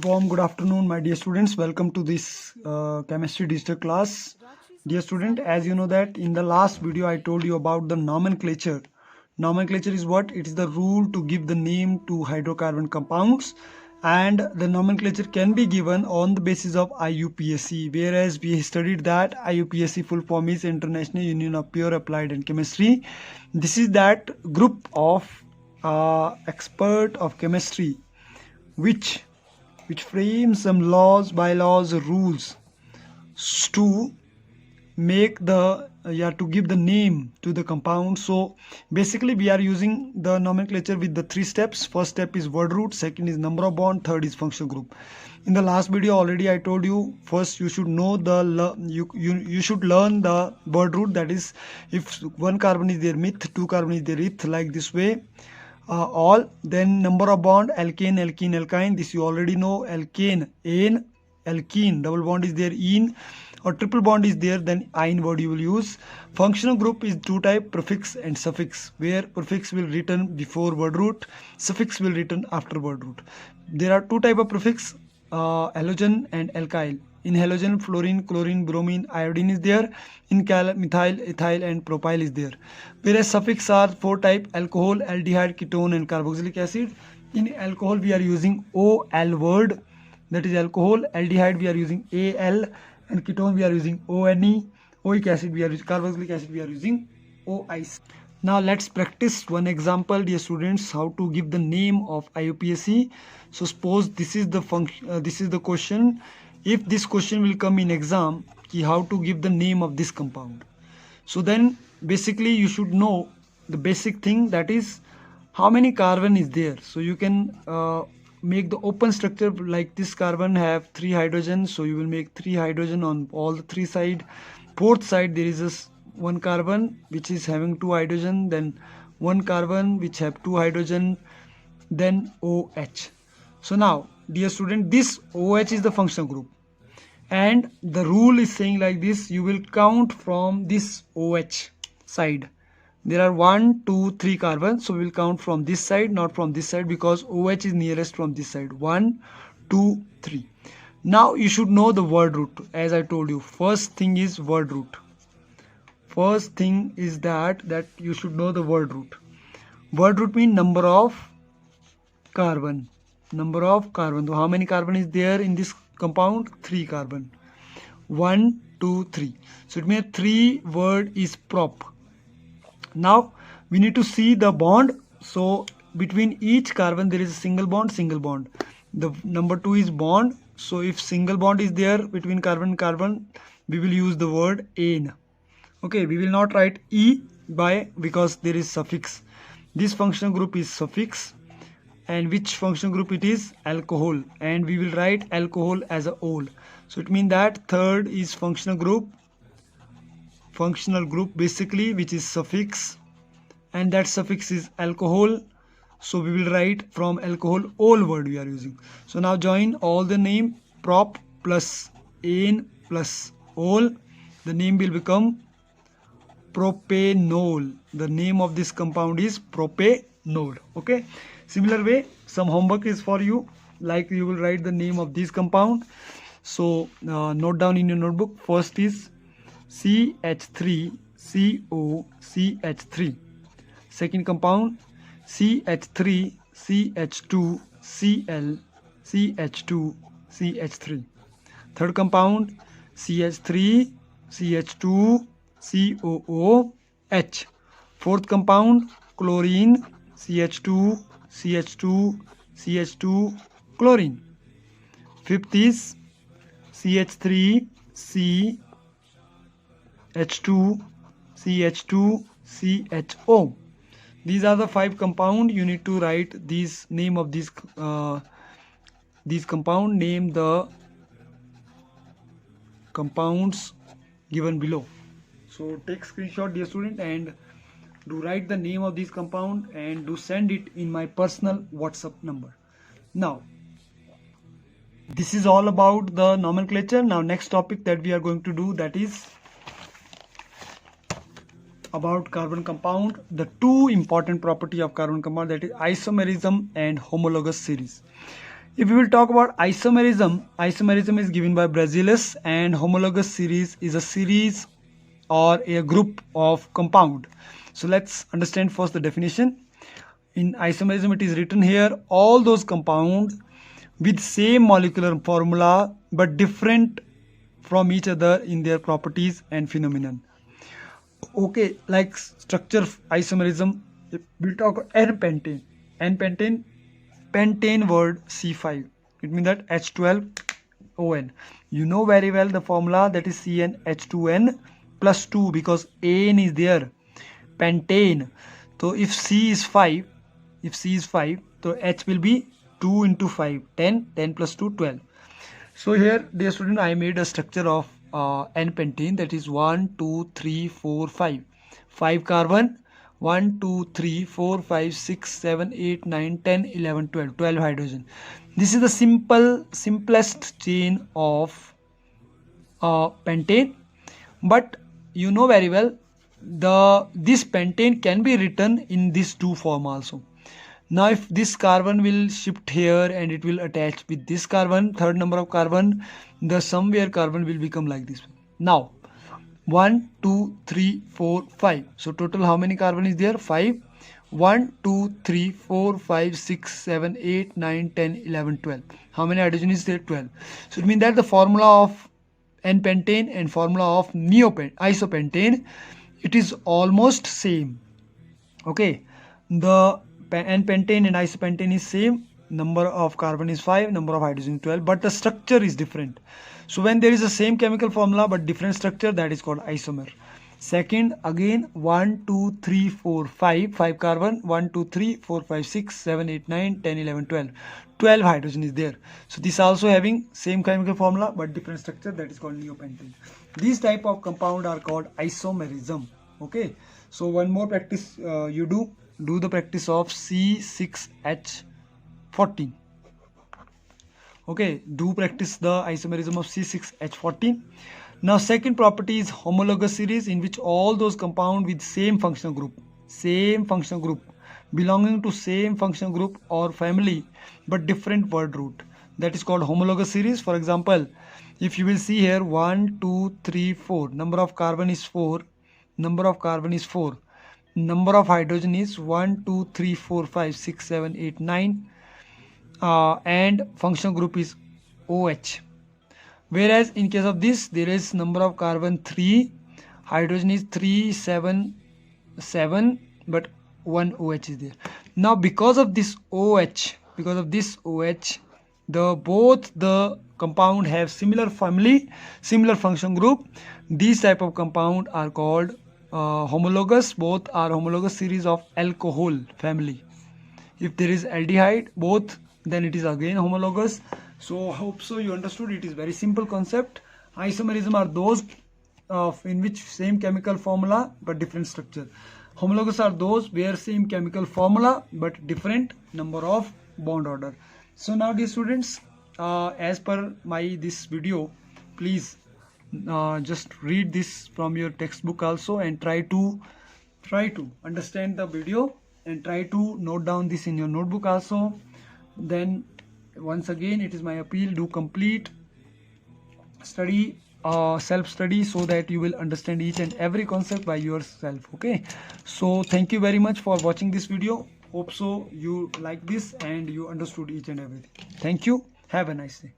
warm good afternoon, my dear students. Welcome to this chemistry digital class. Dear student, as you know that in the last video I told you about the nomenclature. Nomenclature is what? It is the rule to give the name to hydrocarbon compounds, and the nomenclature can be given on the basis of IUPAC, whereas we studied that IUPAC full form is International Union of Pure Applied and Chemistry. This is that group of expert of chemistry which frames some laws, bylaws, rules to make the to give the name to the compound. So basically we are using the nomenclature with the three steps. First step is word root, second is number of bond, third is functional group. In the last video already I told you, first you should know you should learn the word root, that is if one carbon is there meth, two carbon is there eth, like this way. All, then number of bond, alkane, alkene, alkyne, this you already know. Alkane, ane, alkene, double bond is there, ene, or triple bond is there, then ine word you will use. Functional group is two type, prefix and suffix, where prefix will written before word root, suffix will written after word root. There are two type of prefix, halogen and alkyl. In halogen, fluorine, chlorine, bromine, iodine is there. In methyl, ethyl and propyl is there. Whereas suffix are four type: alcohol, aldehyde, ketone and carboxylic acid. In alcohol we are using OL word, that is alcohol. Aldehyde we are using AL, and ketone we are using ONE. Oic acid we are using, carboxylic acid we are using OIC. Now let's practice one example, dear students, how to give the name of IUPAC. So suppose this is the function, this is the question. If this question will come in exam, how to give the name of this compound, so then basically you should know the basic thing, that is how many carbon is there. So you can make the open structure like this. Carbon have 3 hydrogen, so you will make 3 hydrogen on all the 3 side. Fourth side there is a one carbon which is having 2 hydrogen, then one carbon which have 2 hydrogen, then OH. So now dear student, this OH is the functional group, and the rule is saying like this: you will count from this OH side. There are 1 2 3 carbons, so we will count from this side, not from this side, because OH is nearest from this side. 1 2 3. Now you should know the word root. As I told you, first thing is word root. First thing is that you should know the word root. Word root means number of carbon. Number of carbon. So how many carbon is there in this compound? 3 carbon. 1 2 3. So it means 3 word is prop. Now we need to see the bond. So between each carbon there is a single bond, single bond. The number 2 is bond. So if single bond is there between carbon and carbon, we will use the word ane. Okay, we will not write E because there is suffix. This functional group is suffix. And which functional group it is? Alcohol. And we will write alcohol as a ol. So it means that third is functional group basically, which is suffix, and that suffix is alcohol. So we will write from alcohol ol word we are using. So now join all the name, prop plus ane plus ol, the name will become propanol. The name of this compound is propanol. Okay, similar way some homework is for you, like you will write the name of this compound. So note down in your notebook. First is CH3COCH3. second compound CH3CH2ClCH2CH3. third compound CH3CH2COOH. fourth compound chlorine CH2CH2CH2 chlorine. fifth is CH3CH2CH2CHO. These are the 5 compound. You need to write these name of these compound, name the compounds given below. So take screenshot, dear student, and do write the name of this compound and do send it in my personal WhatsApp number. Now this is all about the nomenclature. Now next topic that we are going to do, that is about carbon compound. The two important property of carbon compound, that is isomerism and homologous series. If we will talk about isomerism, isomerism is given by Berzelius, and homologous series is a series or a group of compound. So let's understand first the definition. In isomerism, it is written here, all those compounds with same molecular formula but different from each other in their properties and phenomenon. Okay, like structure of isomerism, if we talk N-pentane. N-pentane, pentane word C5. It means that H12ON. You know very well the formula, that is CnH2n plus 2, because An is there. Pentane. So if C is 5, so H will be 2 into 5, 10, 10 plus 2, 12. So here, dear student, I made a structure of N-pentane, that is 1, 2, 3, 4, 5. 5 carbon, 1, 2, 3, 4, 5, 6, 7, 8, 9, 10, 11, 12. 12 hydrogen. This is the simplest chain of pentane. But you know very well, this pentane can be written in these two form also. Now if this carbon will shift here and it will attach with this carbon, third number of carbon, the somewhere carbon will become like this. Now 1, 2, 3, 4, 5. So total how many carbon is there? 5. 1, 2, 3, 4, 5, 6, 7, 8, 9, 10, 11, 12. How many hydrogen is there? 12. So it means that the formula of N-pentane and formula of isopentane, it is almost same. Okay, the N-pentane and isopentane is same, number of carbon is 5, number of hydrogen 12, but the structure is different. So when there is the same chemical formula but different structure, that is called isomer. Second, again 1, 2, 3, 4, 5, 5 carbon, 1, 2, 3, 4, 5, 6, 7, 8, 9, 10, 11, 12. 12 hydrogen is there. So this also having same chemical formula but different structure, that is called neopentane. These type of compound are called isomerism. Okay, so one more practice you do the practice of C6H14. Okay, do practice the isomerism of C6H14. Now second property is homologous series, in which all those compound with same functional group belonging to same functional group or family but different word root, that is called homologous series. For example, if you will see here 1, 2, 3, 4, number of carbon is 4, number of hydrogen is 1, 2, 3, 4, 5, 6, 7, 8, 9, and functional group is OH. Whereas in case of this, there is number of carbon 3, hydrogen is 3, 7, 7, but 1 OH is there. Now because of this OH, both the compound have similar family, similar function group. These type of compound are called homologous. Both are homologous series of alcohol family. If there is aldehyde both, then it is again homologous. So hope so you understood. It is very simple concept. Isomerism are those in which same chemical formula but different structure. Homologous are those where same chemical formula but different number of bond order. So now dear students, as per this video, please just read this from your textbook also, and try to understand the video and try to note down this in your notebook also. Then once again, it is my appeal, do complete study, self-study, so that you will understand each and every concept by yourself. Okay, so thank you very much for watching this video. Hope so you like this and you understood each and everything. Thank you. Have a nice day.